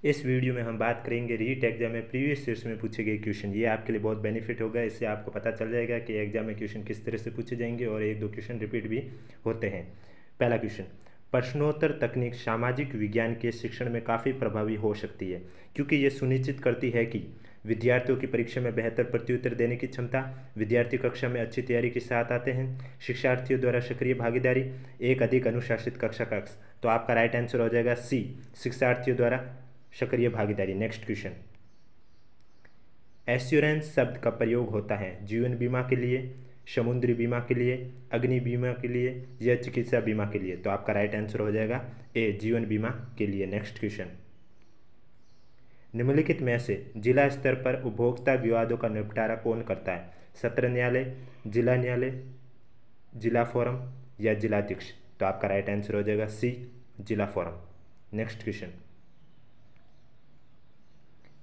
इस वीडियो में हम बात करेंगे रीट एग्जाम में प्रीवियस ईयर्स में पूछे गए क्वेश्चन। ये आपके लिए बहुत बेनिफिट होगा। इससे आपको पता चल जाएगा कि एग्जाम में क्वेश्चन किस तरह से पूछे जाएंगे और एक दो क्वेश्चन रिपीट भी होते हैं। पहला क्वेश्चन, प्रश्नोत्तर तकनीक सामाजिक विज्ञान के शिक्षण में काफ़ी प्रभावी हो सकती है क्योंकि ये सुनिश्चित करती है कि विद्यार्थियों की परीक्षा में बेहतर प्रत्युत्तर देने की क्षमता, विद्यार्थी कक्षा में अच्छी तैयारी के साथ आते हैं, शिक्षार्थियों द्वारा सक्रिय भागीदारी, एक अधिक अनुशासित कक्षा कक्ष। तो आपका राइट आंसर हो जाएगा सी, शिक्षार्थियों द्वारा सक्रिय भागीदारी। नेक्स्ट क्वेश्चन, एश्योरेंस शब्द का प्रयोग होता है जीवन बीमा के लिए, समुद्री बीमा के लिए, अग्नि बीमा के लिए या चिकित्सा बीमा के लिए। तो आपका राइट आंसर हो जाएगा ए, जीवन बीमा के लिए। नेक्स्ट क्वेश्चन, निम्नलिखित में से जिला स्तर पर उपभोक्ता विवादों का निपटारा कौन करता है? सत्र न्यायालय, जिला फोरम या जिलाध्यक्ष। तो आपका राइट आंसर हो जाएगा सी, जिला फोरम। नेक्स्ट क्वेश्चन,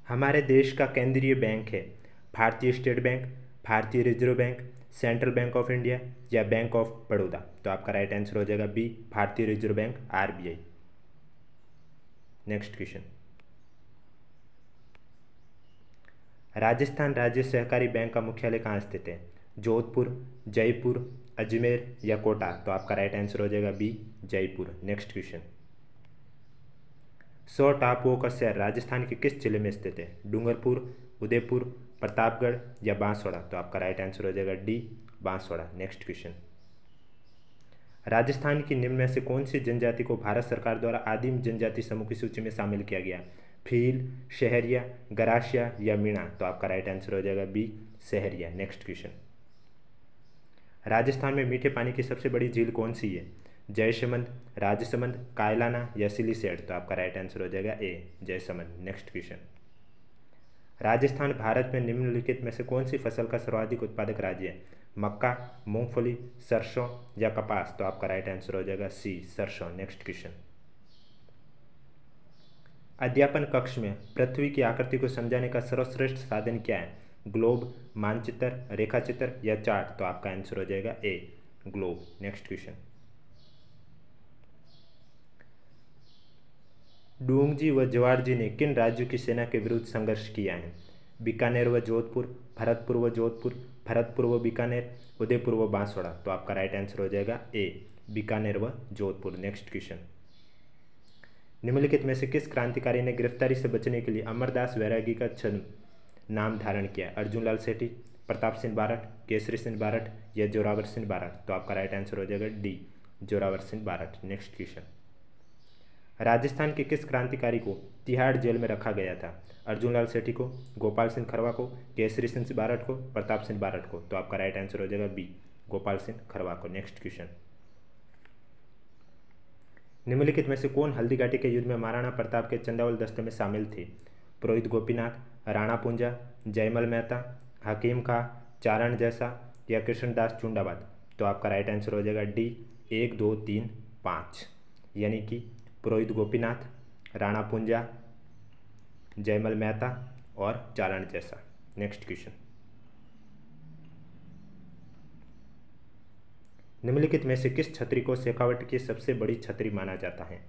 हमारे देश का केंद्रीय बैंक है भारतीय स्टेट बैंक, भारतीय reserve bank, central bank of India या बैंक ऑफ बड़ौदा। तो आपका राइट आंसर हो जाएगा बी, भारतीय reserve bank, RBI. Next question, Rajasthan राज्य सहकारी बैंक का मुख्यालय कहाँ स्थित है? जोधपुर, जयपुर, अजमेर या कोटा। तो आपका राइट आंसर हो जाएगा बी, जयपुर। नेक्स्ट क्वेश्चन, 100 टापुओं का शहर राजस्थान के किस जिले में स्थित है? डूंगरपुर, उदयपुर, प्रतापगढ़ या बांसवाड़ा। तो आपका राइट आंसर हो जाएगा D, Banswara. Next question, Rajasthan की निम्न में से कौन सी जनजाति को भारत सरकार द्वारा आदिम जनजाति समूह की सूची में शामिल किया गया? भील, शहरिया, गरासिया या मीणा। तो आपका राइट आंसर हो जाएगा बी, शहरिया। नेक्स्ट क्वेश्चन, राजस्थान में मीठे पानी की सबसे बड़ी झील कौन सी है? जयसमंद, राजसमंद, कायलाना या सिलीसेट। तो आपका राइट आंसर हो जाएगा ए, जयसमंद। नेक्स्ट क्वेश्चन, राजस्थान भारत में निम्नलिखित में से कौन सी फसल का सर्वाधिक उत्पादक राज्य है? मक्का, मूंगफली, सरसों या कपास। तो आपका राइट आंसर हो जाएगा सी, सरसों। नेक्स्ट क्वेश्चन, अध्यापन कक्ष में पृथ्वी की आकृति को समझाने का सर्वश्रेष्ठ साधन क्या है? ग्लोब, मानचित्र, रेखाचित्र या चार्ट। तो आपका आंसर हो जाएगा ए, ग्लोब। नेक्स्ट क्वेश्चन, डूंगजी व जवारजी ने किन राज्यों की सेना के विरुद्ध संघर्ष किया है? बीकानेर व जोधपुर, भरतपुर व जोधपुर, भरतपुर व बीकानेर, उदयपुर व बांसवाड़ा। तो आपका राइट आंसर हो जाएगा ए, बीकानेर व जोधपुर। नेक्स्ट क्वेश्चन, निम्नलिखित में से किस क्रांतिकारी ने गिरफ्तारी से बचने के लिए अमरदास वैरागी का छद्म नाम धारण किया? अर्जुन लाल सेठी, प्रताप सिंह बारठ, केसरी सिंह बारठ या जोरावर सिंह बारठ। तो आपका राइट आंसर हो जाएगा D, Zorawar Singh Barath. Next question, Rajasthan के किस क्रांतिकारी को तिहाड़ जेल में रखा गया था? अर्जुन लाल सेठी को, गोपाल सिंह खरवा को, केसरी सिंह बारठ को, प्रताप सिंह बारठ को। तो आपका राइट आंसर हो जाएगा बी, गोपाल सिंह खरवा को। नेक्स्ट क्वेश्चन, निम्नलिखित में से कौन हल्दी घाटी के युद्ध में महाराणा प्रताप के चंदावल दस्ते में शामिल थे? पुरोहित गोपीनाथ, राणा पूंजा, जयमल मेहता, हकीम खां, चारण जैसा या कृष्णदास चुंडाबाद। तो आपका राइट आंसर हो जाएगा डी, 1, 2, 3, 5, यानी कि पुरोहित गोपीनाथ, राणा पूंजा, जयमल मेहता और चारण जैसा। नेक्स्ट क्वेश्चन, निम्नलिखित में से किस छतरी को शेखावट की सबसे बड़ी छतरी माना जाता है?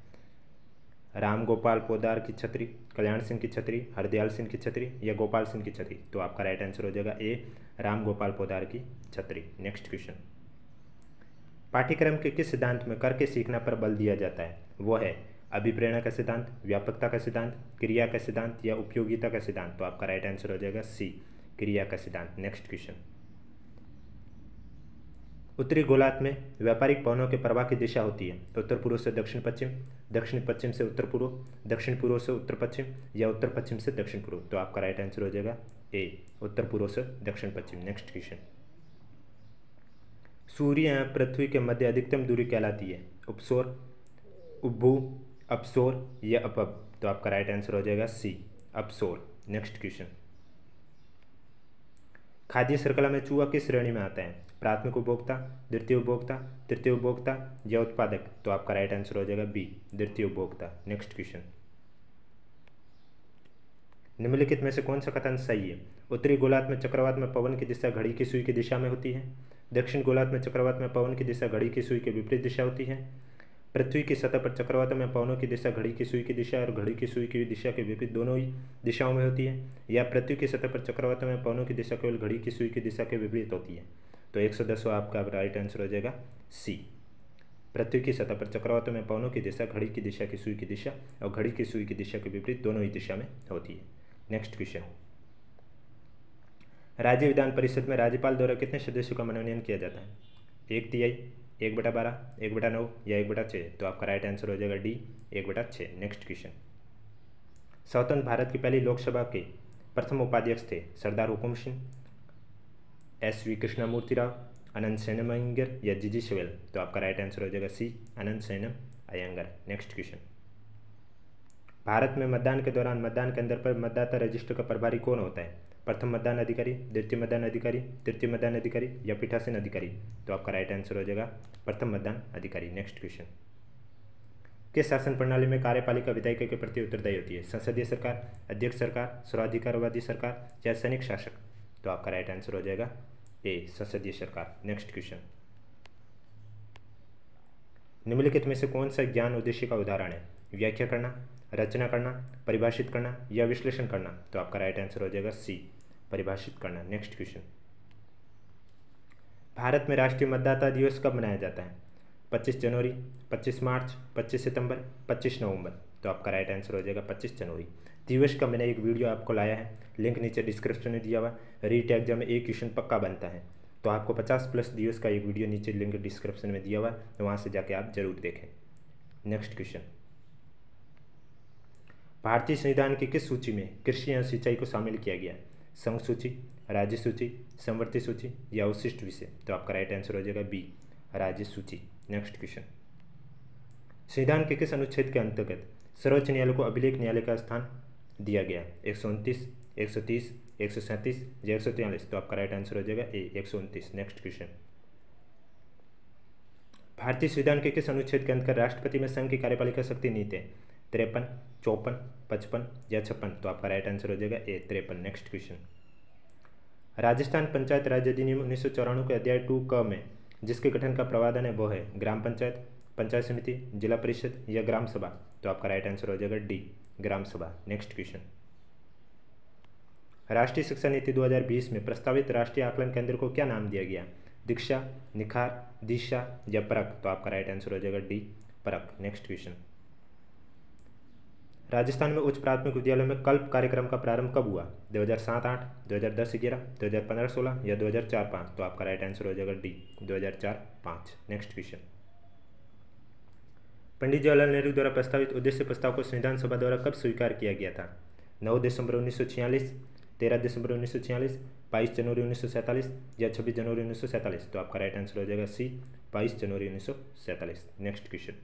राम गोपाल पोदार की छतरी, कल्याण सिंह की छतरी, हरदयाल सिंह की छतरी या गोपाल सिंह की छतरी। तो आपका राइट आंसर हो जाएगा ए, राम गोपाल पोदार की छतरी। नेक्स्ट क्वेश्चन, पाठ्यक्रम के किस सिद्धांत में करके सीखना पर बल दिया जाता है? वो है अभिप्रेरणा का सिद्धांत, व्यापकता का सिद्धांत, क्रिया का सिद्धांत या उपयोगिता का सिद्धांत। तो आपका राइट आंसर हो जाएगा सी, क्रिया का सिद्धांत। नेक्स्ट क्वेश्चन, उत्तरी गोलार्ध में व्यापारिक पवनों के प्रवाह की दिशा होती है उत्तर पूर्व से दक्षिण पश्चिम, दक्षिण पश्चिम से उत्तर पूर्व, दक्षिण पूर्व से उत्तर पश्चिम या उत्तर पश्चिम से दक्षिण पूर्व। तो आपका राइट आंसर हो जाएगा ए, उत्तर पूर्व से दक्षिण पश्चिम। नेक्स्ट क्वेश्चन, सूर्य एवं पृथ्वी के मध्य अधिकतम दूरी कहलाती है? उपसौर, उपभू, अपसौर या अपभ। तो आपका राइट आंसर हो जाएगा सी, अपसौर। नेक्स्ट क्वेश्चन, खाद्य श्रृंखला में चूहा किस श्रेणी में आता है? प्राथमिक उपभोक्ता, द्वितीय उपभोक्ता, तृतीय उपभोक्ता या उत्पादक। तो आपका राइट आंसर हो जाएगा बी, द्वितीय उपभोक्ता। नेक्स्ट क्वेश्चन, निम्नलिखित में से कौन सा कथन सही है? उत्तरी गोलार्ध में चक्रवात में पवन की दिशा घड़ी की सुई की दिशा में होती है, दक्षिण गोलार्ध में चक्रवात में पवन की दिशा घड़ी की सुई के विपरीत दिशा होती है, पृथ्वी की सतह पर चक्रवातों में पवनों की दिशा घड़ी की सुई की दिशा और घड़ी की सुई की दिशा के विपरीत दोनों ही दिशाओं में होती है, या पृथ्वी की सतह पर चक्रवातों में पवनों की दिशा केवल घड़ी की सुई की दिशा के विपरीत होती है। तो 110वां आपका राइट आंसर हो जाएगा सी। पृथ्वी की सतह पर चक्रवातों में पवनों की दिशा घड़ी की दिशा की सुई की दिशा और घड़ी की सुई की दिशा के विपरीत दोनों ही दिशा में होती है। नेक्स्ट क्वेश्चन, राज्य विधान परिषद में राज्यपाल द्वारा कितने सदस्यों का मनोनयन किया जाता है? 1/3, 1/12, 1/9 या 1/6? तो आपका राइट आंसर हो जाएगा डी, 1/6। नेक्स्ट क्वेश्चन, स्वतंत्र भारत की पहली लोकसभा के प्रथम उपाध्यक्ष थे सरदार हुकुम सिंह, SV कृष्णमूर्ति राव, अनंत सेनम अयंगर या जीजी सवेल? तो आपका राइट आंसर हो जाएगा सी, अनंत सेनम अयंगर। नेक्स्ट क्वेश्चन, भारत में मतदान के दौरान मतदान केंद्र पर मतदाता रजिस्टर का प्रभारी कौन होता है? प्रथम मतदान अधिकारी, द्वितीय मतदान अधिकारी, तृतीय मतदान अधिकारी या पीठासीन अधिकारी? तो आपका राइट आंसर हो जाएगा प्रथम मतदान अधिकारी। नेक्स्ट क्वेश्चन, किस शासन प्रणाली में कार्यपालिका विधायिका के प्रति उत्तरदायी होती है? संसदीय सरकार, अध्यक्ष सरकार, सर्वाधिकारवादी सरकार या सैनिक शासक? तो आपका राइट आंसर हो जाएगा ए, संसदीय सरकार। नेक्स्ट क्वेश्चन, निम्नलिखित में से कौन सा ज्ञान उद्देश्य का उदाहरण है? व्याख्या करना, रचना करना, परिभाषित करना या विश्लेषण करना? तो आपका राइट आंसर हो जाएगा सी, परिभाषित करना। नेक्स्ट क्वेश्चन, भारत में राष्ट्रीय मतदाता दिवस कब मनाया जाता है? 25 जनवरी, 25 मार्च, 25 सितंबर, 25 नवंबर? तो आपका राइट आंसर हो जाएगा 25 जनवरी। दिवस का मैंने एक वीडियो आपको लाया है, लिंक नीचे डिस्क्रिप्शन में दिया हुआ। रीट एग्जाम में एक क्वेश्चन पक्का बनता है, तो आपको 50+ दिवस का एक वीडियो नीचे लिंक डिस्क्रिप्शन में दिया हुआ, तो वहाँ से जाके आप जरूर देखें। नेक्स्ट क्वेश्चन, भारतीय संविधान की किस सूची में कृषि या सिंचाई को शामिल किया गया? संघ सूची, राज्य सूची, समवर्ती सूची या उच्छिष्ट विषय? तो आपका राइट आंसर हो जाएगा बी, राज्य सूची। नेक्स्ट क्वेश्चन, संविधान के किस अनुच्छेद के अंतर्गत सर्वोच्च न्यायालय को अभिलेख न्यायालय का स्थान दिया गया? 129, 130, 137 या 143? तो आपका राइट आंसर हो जाएगा ए, 129। नेक्स्ट क्वेश्चन, भारतीय संविधान के किस अनुच्छेद के अंतर्गत राष्ट्रपति में संघ की कार्यपालिका शक्ति नीति है? 53, 54, 55 या 56? तो आपका राइट आंसर हो जाएगा ए, 53। नेक्स्ट क्वेश्चन, राजस्थान पंचायत राज अधिनियम 1994 के अध्याय 2 क में जिसके गठन का प्रावधान है वो है ग्राम पंचायत, पंचायत समिति, जिला परिषद या ग्राम सभा? तो आपका राइट आंसर हो जाएगा डी, ग्राम सभा। नेक्स्ट क्वेश्चन, राष्ट्रीय शिक्षा नीति 2020 में प्रस्तावित राष्ट्रीय आकलन केंद्र को क्या नाम दिया गया? दीक्षा, निखार, दिशा या परख? तो आपका राइट आंसर हो जाएगा डी, परख। नेक्स्ट क्वेश्चन, राजस्थान में उच्च प्राथमिक विद्यालयों में कल्प कार्यक्रम का प्रारंभ कब हुआ? 2007-8, 2010-11, 2015-16 या 2004-5? तो आपका राइट आंसर हो जाएगा D, 2004-5। Next question, Pandit Jawaharlal Nehru द्वारा प्रस्तावित उद्देश्य प्रस्ताव को संविधान सभा द्वारा कब स्वीकार किया गया था? 9 दिसंबर 1946, 13 दिसंबर 1946, 22 जनवरी 1947 या 26 जनवरी 1947? तो आपका राइट आंसर हो जाएगा सी, 22 जनवरी 1947। नेक्स्ट क्वेश्चन,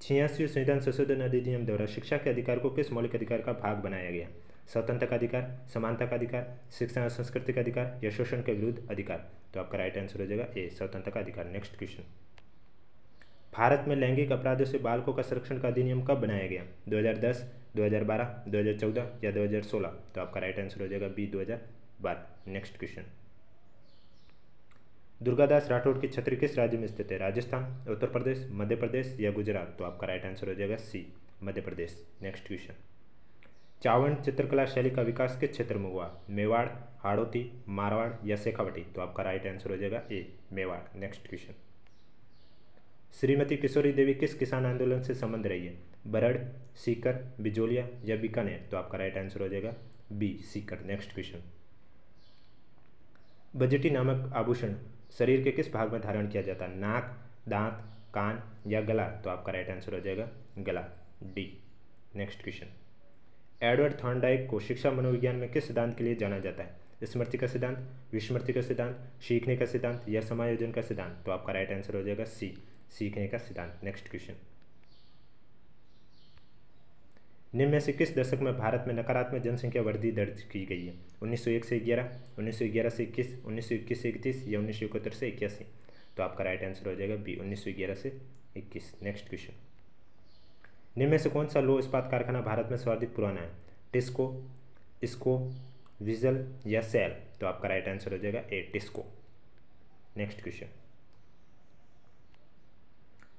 86वें संविधान संशोधन अधिनियम द्वारा शिक्षा के अधिकार को किस मौलिक अधिकार का भाग बनाया गया? स्वतंत्रता का अधिकार, समानता का अधिकार, शिक्षा और संस्कृति का अधिकार या शोषण के विरुद्ध अधिकार? तो आपका राइट आंसर हो जाएगा ए, स्वतंत्रता का अधिकार। नेक्स्ट क्वेश्चन, भारत में लैंगिक अपराधों से बालकों का संरक्षण का अधिनियम कब बनाया गया? 2010, 2012, 2014 या 2016? तो आपका राइट आंसर हो जाएगा B, 2012। Next question, Durgadas Rathore की छतरी किस राज्य में स्थित है? राजस्थान, उत्तर प्रदेश, मध्य प्रदेश या गुजरात? तो आपका राइट आंसर हो जाएगा सी, मध्य प्रदेश। नेक्स्ट क्वेश्चन, चावंड चित्रकला शैली का विकास किस क्षेत्र में हुआ? मेवाड़, हाड़ौती, मारवाड़ या शेखावटी? तो आपका राइट आंसर हो जाएगा ए, मेवाड़। नेक्स्ट क्वेश्चन, श्रीमती किशोरी देवी किस किसान आंदोलन से संबंध रही है? बरड़, सीकर, बिजोलिया या बीकानेर? तो आपका राइट आंसर हो जाएगा बी, सीकर। नेक्स्ट क्वेश्चन, बजटी नामक आभूषण शरीर के किस भाग में धारण किया जाता है? नाक, दांत, कान या गला? तो आपका राइट आंसर हो जाएगा गला, D. Next question, Edward Thorndike को शिक्षा मनोविज्ञान में किस सिद्धांत के लिए जाना जाता है? स्मृति का सिद्धांत, विस्मृति का सिद्धांत, सीखने का सिद्धांत या समायोजन का सिद्धांत? तो आपका राइट आंसर हो जाएगा सी, सीखने का सिद्धांत। नेक्स्ट क्वेश्चन, निम्न में से किस दशक में भारत में नकारात्मक जनसंख्या वृद्धि दर्ज की गई है? 1901 से 11, 1911 से 21, 1921 से 31 या 1971 से 81? तो आपका राइट आंसर हो जाएगा बी, 1911 से 21। नेक्स्ट क्वेश्चन, निम्न में से कौन सा लौह इस्पात कारखाना भारत में सर्वाधिक पुराना है? टिस्को, इसको, विजल या सेल? तो आपका राइट आंसर हो जाएगा ए, टिस्को। नेक्स्ट क्वेश्चन,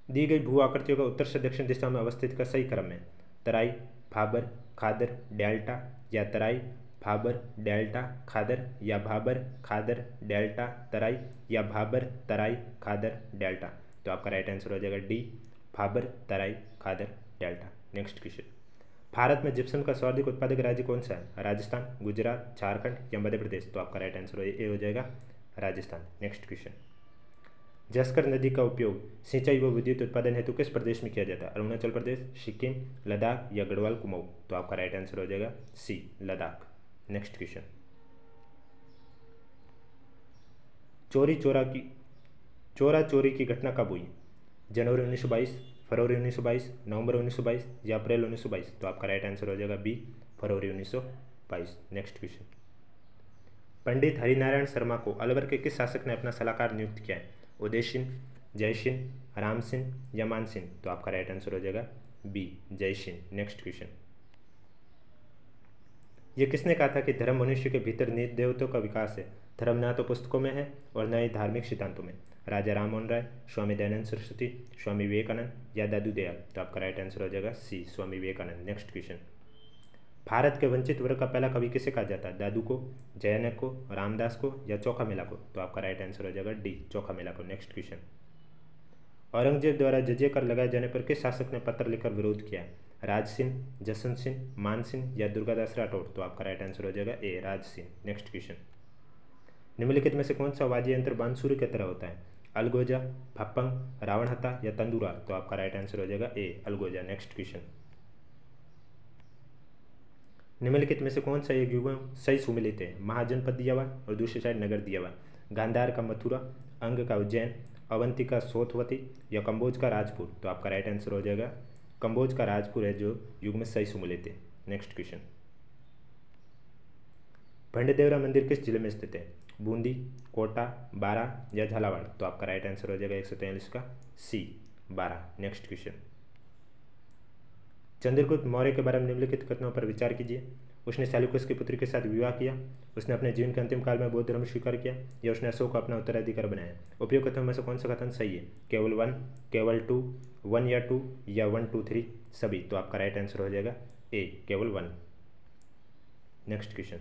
दी गई भू आकृतियों का उत्तर से दक्षिण दिशा में अवस्थित का सही क्रम है। तराई, भाबर, खादर, डेल्टा, या तराई, भाबर, डेल्टा, खादर, या भाबर, खादर, डेल्टा, तराई, या भाबर, तराई, खादर, डेल्टा। तो आपका राइट आंसर हो जाएगा डी, भाबर, तराई, खादर, डेल्टा। नेक्स्ट क्वेश्चन, भारत में जिप्सम का सर्वाधिक उत्पादक राज्य कौन सा है? राजस्थान, गुजरात, झारखंड या मध्य प्रदेश? तो आपका राइट आंसर ए हो जाएगा राजस्थान। नेक्स्ट क्वेश्चन, जस्कर नदी का उपयोग सिंचाई व विद्युत उत्पादन हेतु किस प्रदेश में किया जाता है? अरुणाचल प्रदेश, सिक्किम, लद्दाख या गढ़वाल कुमाऊं? तो आपका राइट आंसर हो जाएगा सी, लद्दाख। नेक्स्ट क्वेश्चन, चोरा चोरी की घटना कब हुई? जनवरी 1922, फरवरी 1922, नवंबर 1922 या अप्रैल 1922? तो आपका राइट आंसर हो जाएगा बी, फरवरी 1922। नेक्स्ट क्वेश्चन, पंडित हरिनारायण शर्मा को अलवर के किस शासक ने अपना सलाहकार नियुक्त किया है? उदय सिंह, जय सिंह, राम सिंह या मान सिंह? तो आपका राइट आंसर हो जाएगा बी, जय सिंह। नेक्स्ट क्वेश्चन, ये किसने कहा था कि धर्म मनुष्य के भीतर निहित देवत्व का विकास है? धर्म ना तो पुस्तकों में है और न ही धार्मिक सिद्धांतों में। राजा राम मोहन राय, स्वामी दयानंद सरस्वती, स्वामी विवेकानंद या दादू दयाल? तो आपका राइट आंसर हो जाएगा सी, स्वामी विवेकानंद। नेक्स्ट क्वेश्चन, भारत के वंचित वर्ग का पहला कवि किसे कहा जाता है? दादू को, जयानक को, रामदास को या चोखा मेला को? तो आपका राइट आंसर हो जाएगा डी, चोखा मेला को। नेक्स्ट क्वेश्चन, औरंगजेब द्वारा जजिया कर लगाए जाने पर किस शासक ने पत्र लिखकर विरोध किया? राज सिंह, जसवंत सिंह, मान सिंह या दुर्गादास राठौड़? तो आपका राइट आंसर हो जाएगा ए, राज सिंह। नेक्स्ट क्वेश्चन, निम्नलिखित में से कौन सा वाद्य यंत्र बांसुरी की तरह होता है? अलगोजा, भप्पंग, रावणहत्था या तंदूरा? तो आपका राइट आंसर हो जाएगा ए, अलगोजा। नेक्स्ट क्वेश्चन, निम्नलिखित में से कौन सा एक युग्म सही सुमिलित है? महाजनपद दिया हुआ और दूसरी साइड नगर दिया हुआ। गांधार का मथुरा, अंग का उज्जैन, अवंती का सोथवती या कंबोज का राजपुर? तो आपका राइट आंसर हो जाएगा कंबोज का राजपुर है जो युग्म सही सुमिलित है। नेक्स्ट क्वेश्चन, भंडदेवरा मंदिर किस जिले में स्थित है? बूंदी, कोटा, बारा या झालावाड़? तो आपका राइट आंसर हो जाएगा 143 का सी, बारा। नेक्स्ट क्वेश्चन, चंद्रगुप्त मौर्य के बारे में निम्नलिखित कथनों पर विचार कीजिए। उसने सेल्यूकस की पुत्री के साथ विवाह किया, उसने अपने जीवन के अंतिम काल में बौद्ध धर्म स्वीकार किया या उसने अशोक को अपना उत्तराधिकारी बनाया? उपयुक्त कथनों में से कौन सा कथन सही है? केवल 1, केवल 2, 1 या 2 या 1, 2, 3 सभी? तो आपका राइट आंसर हो जाएगा ए, केवल 1। नेक्स्ट क्वेश्चन,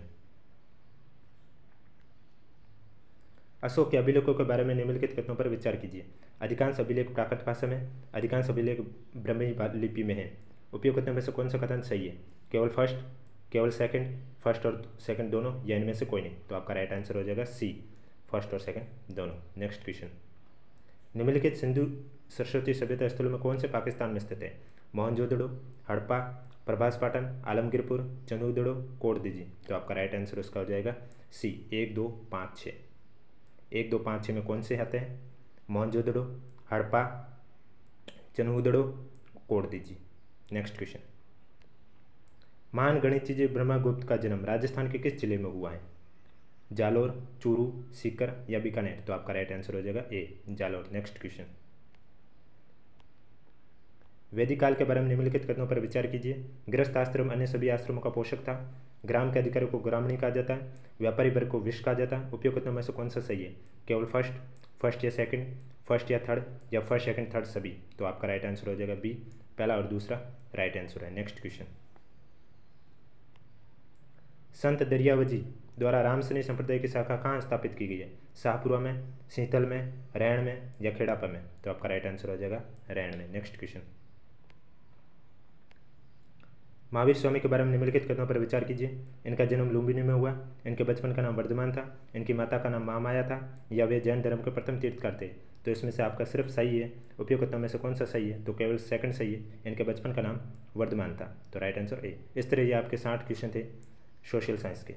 अशोक के अभिलेखों के बारे में निम्नलिखित कथनों पर विचार कीजिए। अधिकांश अभिलेख प्राकृत भाषा में, अधिकांश अभिलेख ब्राह्मी लिपि में है। उपयोग कथनों में से कौन सा कथन सही है? केवल फर्स्ट, केवल सेकंड, फर्स्ट और सेकंड दोनों या इनमें से कोई नहीं? तो आपका राइट आंसर हो जाएगा सी, फर्स्ट और सेकंड दोनों। नेक्स्ट क्वेश्चन, निम्नलिखित सिंधु सरस्वती सभ्यता स्थलों में कौन से पाकिस्तान में स्थित है? मोहनजोदड़ो, हड़प्पा, प्रभास पाटन, आलमगीरपुर, चंदूदड़ो, कोटदीजी? तो आपका राइट आंसर उसका हो जाएगा सी, 1, 2, 5, 6। 1, 2, 5, 6 में कौन से आते हैं? मोहनजोदड़ो, हड़प्पा, चंदूदड़ो, कोटदीजी। नेक्स्ट क्वेश्चन, महान गणितज्ञ ब्रह्मगुप्त का जन्म राजस्थान के किस जिले में हुआ है? जालोर, चूरू, सीकर या बीकानेर? तो आपका राइट आंसर हो जाएगा ए, जालोर। नेक्स्ट क्वेश्चन, वैदिक काल के बारे में निम्नलिखित कथनों पर विचार कीजिए। गृहस्थ आश्रम अन्य सभी आश्रमों का पोषक था। ग्राम के अधिकारी को ग्रामणी कहा जाता है। व्यापारी वर्ग को विष कहा जाता है। उपयोग कथनों में से कौन सा सही है? केवल फर्स्ट, फर्स्ट या सेकंड, फर्स्ट या थर्ड या फर्स्ट, सेकंड, थर्ड सभी? तो आपका राइट आंसर हो जाएगा बी, पहला और दूसरा राइट आंसर है। नेक्स्ट क्वेश्चन, संत दरियावजी द्वारा रामसनी संप्रदाय की शाखा कहाँ स्थापित की गई है? शाहपुरा में, सीतल में, रैण में या खेड़ापा में? तो आपका राइट आंसर हो जाएगा रैण में। नेक्स्ट क्वेश्चन, महावीर स्वामी के बारे में निम्नलिखित कथनों पर विचार कीजिए। इनका जन्म लुम्बिनी में हुआ, इनके बचपन का नाम वर्धमान था, इनकी माता का नाम महामाया था या वे जैन धर्म के प्रथम तीर्थकर थे? तो इसमें से आपका सिर्फ सही है। उपयोग कथनों में से कौन सा सही है? तो केवल सेकंड सही है, इनके बचपन का नाम वर्धमान था। तो राइट आंसर ए। इस तरह ये आपके 60 क्वेश्चन थे सोशल साइंस के।